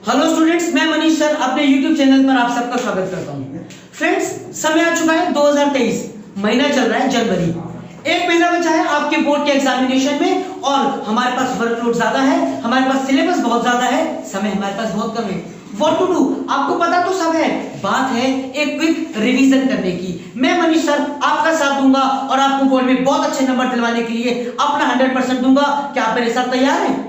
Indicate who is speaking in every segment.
Speaker 1: Hello students, मैं Manish sir अपने YouTube channel पर आप सबका स्वागत करता हूं। फ्रेंड्स, समय आ चुका है 2023, महीना चल रहा है जनवरी। एक महीना बचा है आपके बोर्ड के एग्जामिनेशन में और हमारे पास वर्कलोड ज्यादा है, हमारे पास सिलेबस बहुत ज्यादा है, समय हमारे पास बहुत कम है। व्हाट टू डू आपको पता तो सब है, बात है एक क्विक रिवीजन करने की। मैं मनीष सर आपका साथ दूंगा और आपको बोर्ड में बहुत अच्छे नंबर दिलवाने के लिए अपना 100% दूंगा। क्या आप मेरे साथ तैयार हैं?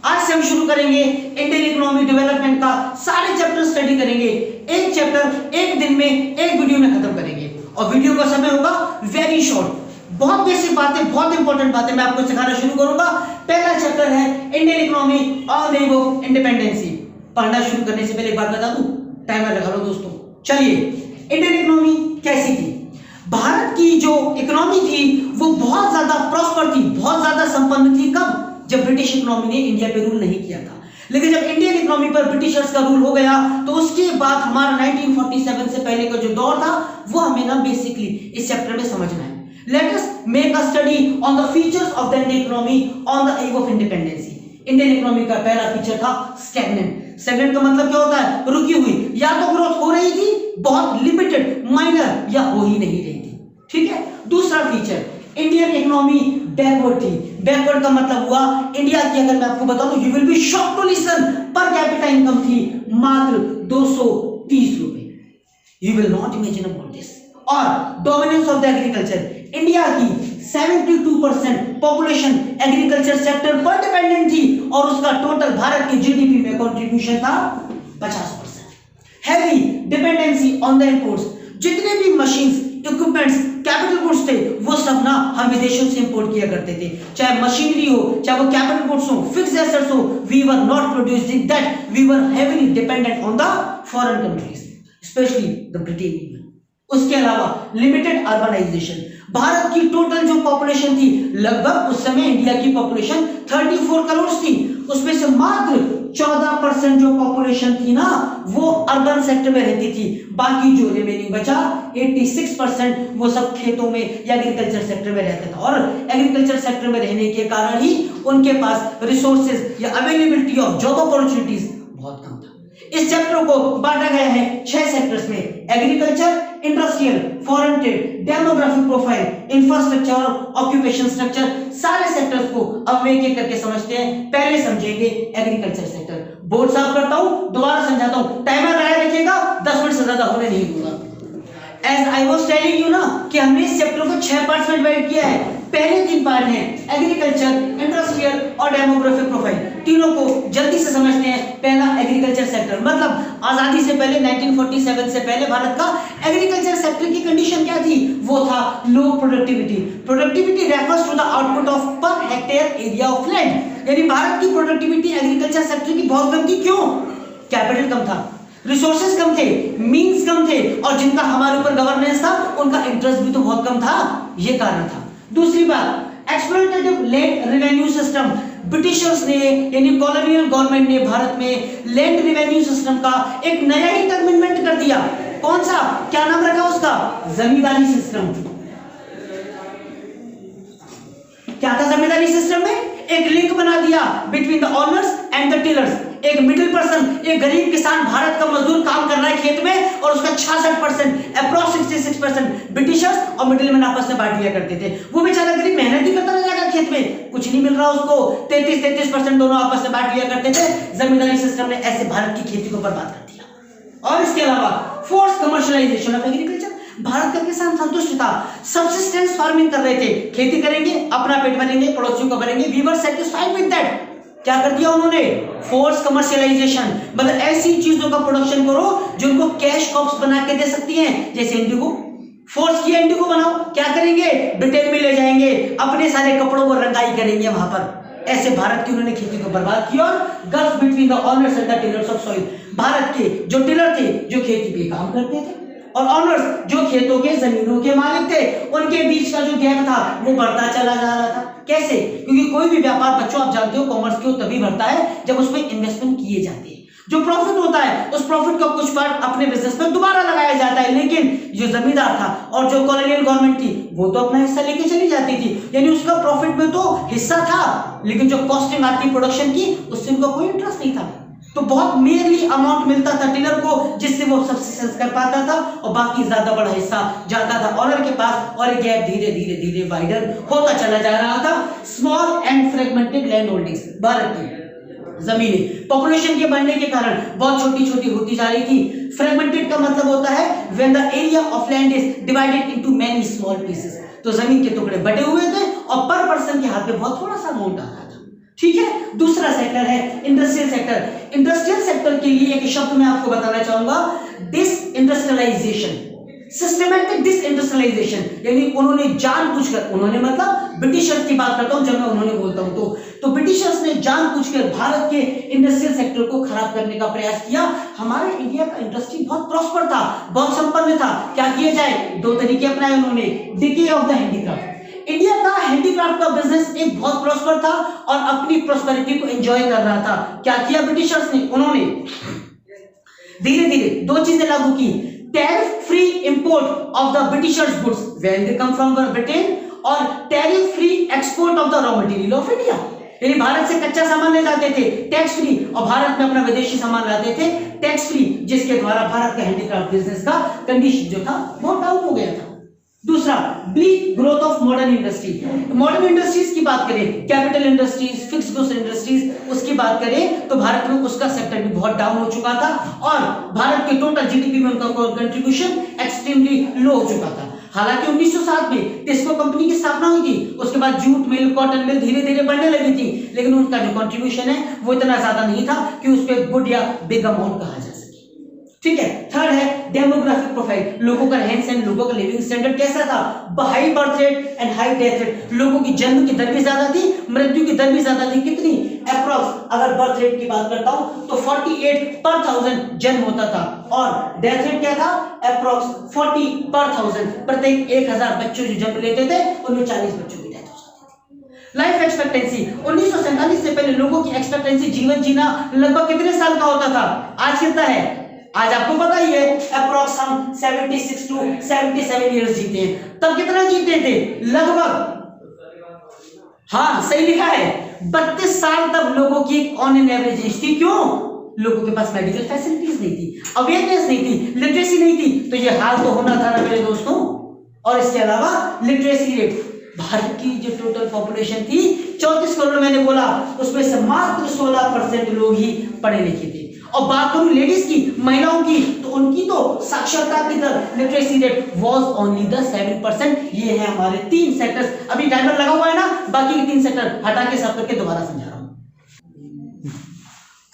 Speaker 1: आज से हम शुरू करेंगे इंडियन इकोनॉमी डेवलपमेंट का सारे चैप्टर स्टडी करेंगे। एक चैप्टर एक दिन में एक वीडियो में खत्म करेंगे और वीडियो का समय होगा वेरी शॉर्ट। बहुत बेसिक बातें, बहुत इंपॉर्टेंट बातें मैं आपको सिखाना शुरू करूंगा। पहला चैप्टर है Indian economy on the eve of independency. पढ़ना शुरू करने से पहले एक बात बता दूं, टाइमर लगा लो दोस्तों। चलिए, इंडियन इकोनॉमी कैसी थी? भारत की जो इकोनॉमी थी वो बहुत ज्यादा प्रॉस्पर थी, बहुत ज्यादा संपन्न थी। कब? जब ब्रिटिश इकोनॉमी ने इंडिया पे रूल नहीं किया था। लेकिन जब इंडियन इकोनॉमी पर ब्रिटिशर्स का रूल हो गया तो उसके बाद हमारा 1947 से पहले का जो दौर था वो हमें ना बेसिकली इस चैप्टर में समझना है। Let us make a study on the features of the Indian economy on the eve of independency. Indian economy का पहला फीचर था स्टैग्नेंट। स्टैग्नेंट का मतलब क्या होता है? रुकी हुई, या तो ग्रोथ हो रही थी, बहुत लिमिटेड, माइनर, या हो ही नहीं रही थी। ठीक है। दूसरा फीचर, इंडियन इकोनॉमी बैकवर्ड थी। बैकवर्ड का मतलब हुआ इंडिया की, अगर मैं आपको बताऊं, you will be shocked to listen, per capita income थी मात्र 230 रुपए। You will not imagine about this. और dominance of the agriculture, India की 72% पॉपुलेशन एग्रीकल्चर सेक्टर पर डिपेंडेंट थी और उसका टोटल भारत के जीडीपी में कंट्रीब्यूशन था 50%। Heavy dependency on the imports, जितने भी मशीन्स, इक्विपमेंट्स, कैपिटल गुड्स थे वो सब ना हम विदेशों से इंपोर्ट किया करते थे। चाहे मशीनरी हो, चाहे वो कैपिटल गुड्स हो, फिक्स्ड एसेट्स हो, we were not producing that, we were heavily dependent on the foreign countries, specially the Britain union. उसके अलावा लिमिटेड अर्बनाइजेशन, भारत की टोटल जो पॉपुलेशन थी, लगभग उस समय इंडिया की पॉपुलेशन 34 करोड़ थी, उसमें से मात्र 14% जो पॉपुलेशन थी ना वो अर्बन सेक्टर में रहती थी। बाकी जो रिमेनिंग बचा 86% वो सब खेतों में या एग्रीकल्चर सेक्टर में रहता था। और एग्रीकल्चर सेक्टर में रहने के कारण ही उनके पास रिसोर्सेज या अवेलेबिलिटी ऑफ जॉब अपॉर्चुनिटीज बहुत कम था। इस चैप्टर को बांटा गया है 6 सेक्टर्स में: agriculture, industrial, foreign trade, demographic profile, infrastructure और ऑक्यूपेशन स्ट्रक्चर। सारे सेक्टर्स को अब एक एक करके समझते हैं। पहले समझेंगे एग्रीकल्चर सेक्टर। बोर्ड साफ करता हूं, दोबारा समझाता हूं, टाइमर लगाए रखिएगा, 10 मिनट से ज्यादा होने नहीं दूंगा। As I was telling you ना कि हमने इस चैप्टर को 6 पार्ट्स में डिवाइड किया है। पहले 3 पार्ट हैं एग्रीकल्चर, इंडस्ट्रियल और डेमोग्राफिक प्रोफाइल। तीनों को जल्दी से समझते हैं। पहला एग्रीकल्चर सेक्टर, मतलब आजादी से पहले 1947 से पहले भारत का एग्रीकल्चर सेक्टर की कंडीशन क्या थी? वो था low productivity. Productivity refers to the output of per hectare area of land. यानी भारत की प्रोडक्टिविटी एग्रीकल्चर सेक्टर की बहुत कम थी। क्यों? कैपिटल कम था, रिसोर्सेज कम थे, मींस कम थे और जिनका हमारे ऊपर गवर्नेंस था उनका इंटरेस्ट भी तो बहुत कम था। ये कारण था। दूसरी बात, exploitative land revenue system. Britishers ने यानी कॉलोनियल गवर्नमेंट ने भारत में लैंड रेवेन्यू सिस्टम का एक नया ही टर्म इन्वेंट कर दिया। कौन सा? क्या नाम रखा उसका? जमींदारी सिस्टम। क्या था जमींदारी सिस्टम में? एक लिंक बना दिया between the owners and the tillers. एक मिडिल पर्सन, एक गरीब किसान, भारत का मजदूर काम कर रहा है खेत में और उसका 66%, अप्रॉक्स 66% ब्रिटिशर्स और मिडिलमैन आपस में बांट लिया करते थे। वो बेचारा गरीब मेहनत ही करता रहेगा खेत में, कुछ नहीं मिल रहा उसको, 33% दोनों आपस में बांट लिया करते थे। जमींदारी सिस्टम ने ऐसे भारत की खेती को बर्बाद कर दिया। और इसके अलावा force commercialisation of agriculture. Bharat का किसान संतुष्ट था, सब्सिस्टेंस फार्मिंग कर रहे थे, खेती करेंगे, अपना पेट भरेंगे, पड़ोसियों को भरेंगे, we were satisfied with that. क्या कर दिया उन्होंने? फोर्स कमर्शियलाइजेशन, मतलब ऐसी चीजों का प्रोडक्शन करो जो उनको कैश क्रॉप्स बना के दे सकती हैं, जैसे इंडिगो। फोर्स किया इंडिगो बनाओ, क्या करेंगे? ब्रिटेन में ले जाएंगे, अपने सारे कपड़ों को रंगाई करेंगे वहां पर। ऐसे भारत की उन्होंने खेती को बर्बाद किया। और gulf between the honours and the tillers of soil. Bharat के जो टिलर थे, जो खेती पे काम करते थे, और ऑनर्स जो खेतों के जमीनों के मालिक थे, उनके बीच का जो गैप था वो बढ़ता चला जा रहा था। कैसे? क्योंकि कोई भी व्यापार, बच्चों आप जानते हो, कॉमर्स के तभी बढ़ता है जब उसमें इन्वेस्टमेंट किए जाते हैं। जो प्रॉफिट होता है उस प्रॉफिट का कुछ पार्ट अपने बिजनेस में दोबारा लगाया जाता है। लेकिन जो जमींदार था और जो कॉलोनियल गवर्नमेंट थी वो तो अपना हिस्सा लेके चली जाती थी, यानी उसका प्रॉफिट में तो हिस्सा था, लेकिन जो कॉस्टिंग आती प्रोडक्शन की उससे उनका कोई इंटरेस्ट नहीं था। तो बहुत मेयरली अमाउंट मिलता था टिलर को, जिससे वो सब्सिस्टेंस कर पाता था और बाकी ज्यादा बड़ा हिस्सा जाता था ऑनर के पास और गैप धीरे धीरे धीरे वाइडर होता चला जा रहा था। Small and fragmented land holdings, Bharat की जमीनें पॉपुलेशन के बढ़ने के कारण बहुत छोटी छोटी होती जा रही थी। फ्रेगमेंटेड का मतलब होता है when the area of land is divided into many small pieces, तो जमीन के टुकड़े बटे हुए थे और पर पर्सन के हाथ में बहुत थोड़ा सा अमाउंट आता था। ठीक है, दूसरा सेक्टर है इंडस्ट्रियल सेक्टर। इंडस्ट्रियल सेक्टर के लिए एक शब्द मैं आपको बताना चाहूंगा, डिसइंडस्ट्रियलाइजेशन, सिस्टमैटिक डिसइंडस्ट्रियलाइजेशन, यानी उन्होंने जानबूझकर, उन्होंने मतलब ब्रिटिशर्स की बात करता हूं जब मैं उन्होंने बोलता हूं तो ब्रिटिशर्स ने जानबूझकर भारत के इंडस्ट्रियल सेक्टर को खराब करने का प्रयास किया। हमारे इंडिया का इंडस्ट्री बहुत प्रॉस्पर था, बहुत संपन्न था। क्या किया जाए, दो तरीके अपनाए उन्होंने। Decay of the handicraft, India का हैंडीक्राफ्ट का बिजनेस एक बहुत प्रॉस्पर था और अपनी प्रॉस्पेरिटी को एंजॉय कर रहा था। क्या किया ब्रिटिशर्स ने, उन्होंने धीरे धीरे दो चीजें लागू की, tariff free import of the Britishers goods when they come from Britain और tariff free export of the raw material of India, यानी भारत से कच्चा सामान ले जाते थे टैक्स फ्री और भारत में अपना विदेशी सामान लाते थे टैक्स फ्री, जिसके द्वारा भारत का हैंडीक्राफ्ट बिजनेस का कंडीशन जो था बहुत डाउन हो गया था। दूसरा, bleak growth of modern industry. Modern industries की बात करें, capital industries, fixed goods industries, उसकी बात करें तो भारत में उसका सेक्टर भी बहुत डाउन हो चुका था और भारत के टोटल जीडीपी में उनका कंट्रीब्यूशन एक्सट्रीमली लो हो चुका था। हालांकि 1907 में टिस्को कंपनी की स्थापना हुई थी, उसके बाद जूट मिल, कॉटन मिल धीरे धीरे बढ़ने लगी थी, लेकिन उनका जो कंट्रीब्यूशन है वो इतना ज्यादा नहीं था कि उसको गुड या बिग अमाउंट कहा जा सके। ठीक है, थर्ड है डेमोग्राफिक प्रोफाइल, लोगों का रहन सहन, लोगों का लिविंग स्टैंडर्ड कैसा था, high birth rate and high death rate, लोगों की जन्म की दर भी ज्यादा थी, मृत्यु की दर भी ज्यादा थी। कितनी, अप्रॉक्स अगर बर्थ रेट की बात करता हूं तो 48 पर 1000 जन्म होता था और डेथ रेट क्या था, अप्रॉक्स 40 पर 1000, प्रत्येक 1000 बच्चों जो जन्म लेते थे उनमें 40 बच्चों की डेथ हो जाती थी। लाइफ एक्सपेक्टेंसी, 1947 से पहले लोगों की एक्सपेक्टेंसी, जीवन जीना लगभग कितने साल का होता था, आज कितना है, आज आपको पता ही है, अप्रॉक्स हम 76 टू 77 इयर्स जीते हैं। तब कितना जीते थे, लगभग, हाँ सही लिखा है, 32 साल तब लोगों की ऑन एन एवरेज एज थी। क्यों, लोगों के पास मेडिकल फैसिलिटीज नहीं थी, अवेयरनेस नहीं थी, लिटरेसी नहीं थी, तो ये हाल तो होना था ना मेरे दोस्तों। और इसके अलावा लिटरेसी रेट, भारत की जो टोटल पॉपुलेशन थी 34 करोड़ मैंने बोला, उसमें से मात्र 16% लोग ही पढ़े लिखे थे। और बात करूं लेडीज की, महिलाओं की, तो उनकी तो साक्षरता की दर, literacy rate was only the 7%। ये है हमारे 3 सेक्टर्स। अभी टाइमर लगा हुआ है ना, बाकी के 3 सेक्टर हटा के सब करके दोबारा समझा रहा हूं।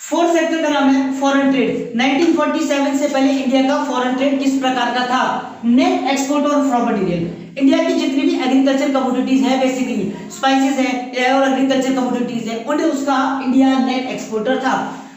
Speaker 1: 4th सेक्टर का नाम है फॉरेन ट्रेड। 1947 से पहले इंडिया का फॉरेन ट्रेड किस प्रकार का था, नेट एक्सपोर्ट और रॉ मटेरियल। इंडिया की जितनी भी एग्रीकल्चर कमोडिटीज है, बेसिकली स्पाइसेस है और एग्रीकल्चर कमोडिटीज है, उन्हें उसका इंडिया नेट एक्सपोर्टर था।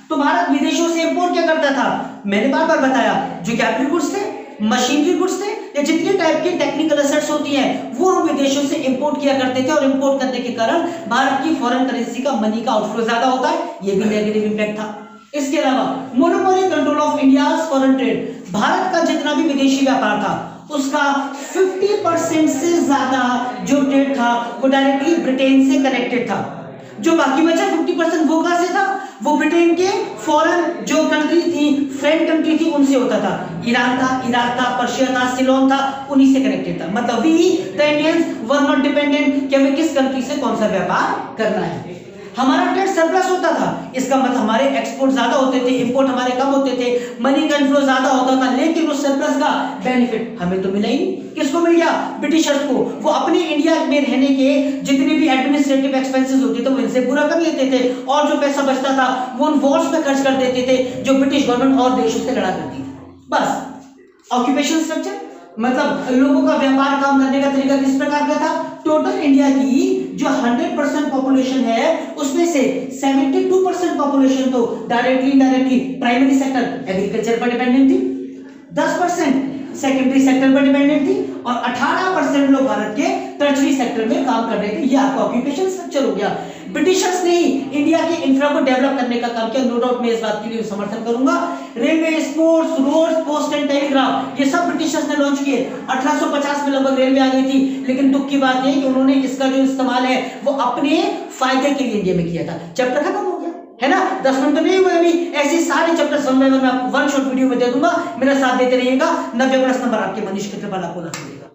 Speaker 1: तो भारत विदेशों से इंपोर्ट क्या करता था, मैंने बार बार बताया, जो कैपिटल गुड्स थे, मशीनरी गुड्स थे, या जितने टाइप के टेक्निकल एसेट्स होती हैं वो हम विदेशों से इंपोर्ट किया करते थे। और इंपोर्ट करने के कारण भारत की फॉरेन करेंसी का मनी का आउटफ्लो ज्यादा होता है, ये भी नेगेटिव इंपैक्ट था। इसके अलावा monopoly control of India's foreign trade, Bharat का जितना भी विदेशी व्यापार था उसका 50% से ज्यादा जो ट्रेड था वो डायरेक्टली ब्रिटेन से कनेक्टेड था। जो बाकी बचा 50% वो कहां से था, वो ब्रिटेन के फॉरेन जो कंट्री थी, फ्रेंड कंट्री थी, उनसे होता था। ईरान था, इराक था, पर्शिया था, सिलोन था, उन्हीं से कनेक्टेड था। मतलब we the Indians were not dependent कि हमें किस कंट्री से कौन सा व्यापार करना है। हमारा ट्रेड सरप्लस होता था, इसका मतलब हमारे एक्सपोर्ट ज्यादा होते थे, इंपोर्ट हमारे कम होते थे, मनी का इनफ्लो ज्यादा होता था, लेकिन उस सरप्लस का बेनिफिट हमें तो मिला ही नहीं। किसको मिल गया, ब्रिटिशर्स को। वो अपने इंडिया में रहने के जितने भी एडमिनिस्ट्रेटिव एक्सपेंसेस होते थे वो इनसे पूरा कर लेते थे, और जो पैसा बचता था वो उन वॉर्स पे खर्च कर देते थे जो ब्रिटिश गवर्नमेंट और देशों से लड़ा करती थी। बस ऑक्यूपेशन स्ट्रक्चर, मतलब लोगों का व्यापार काम करने का तरीका किस प्रकार का था। टोटल इंडिया की जो 100% पॉपुलेशन है उसमें से 72% पॉपुलेशन तो directly indirectly primary sector agriculture पर डिपेंडेंट थी, 10% सेकेंडरी सेक्टर पर डिपेंडेंट थी और 18% लोग भारत के टर्शरी सेक्टर में काम कर रहे थे। ये आपका ऑक्यूपेशन स्ट्रक्चर हो गया। ब्रिटिशर्स ने ही इंडिया के इंफ्रा को डेवलप करने का काम किया, नो डाउट मैं इस बात के लिए समर्थन करूंगा। Railway, sports, roads, post and telegraph, ये सब ब्रिटिशर्स ने लॉन्च किए। 1850 में लगभग रेलवे आ गई थी, लेकिन दुख की बात है कि उन्होंने इसका जो इस्तेमाल है वो अपने फायदे के लिए इंडिया में किया था। चैप्टर खत्म हो गया। है ना। 10 मिनट तो नहीं हुए अभी, ऐसे सारे चैप्टर वन बाय वन मैं आपको वन शॉट वीडियो में दे दूंगा। मेरा साथ देते रहिएगा। 90 प्लस नंबर आपके मनीष के कृपा लाखों लाख मिलेगा।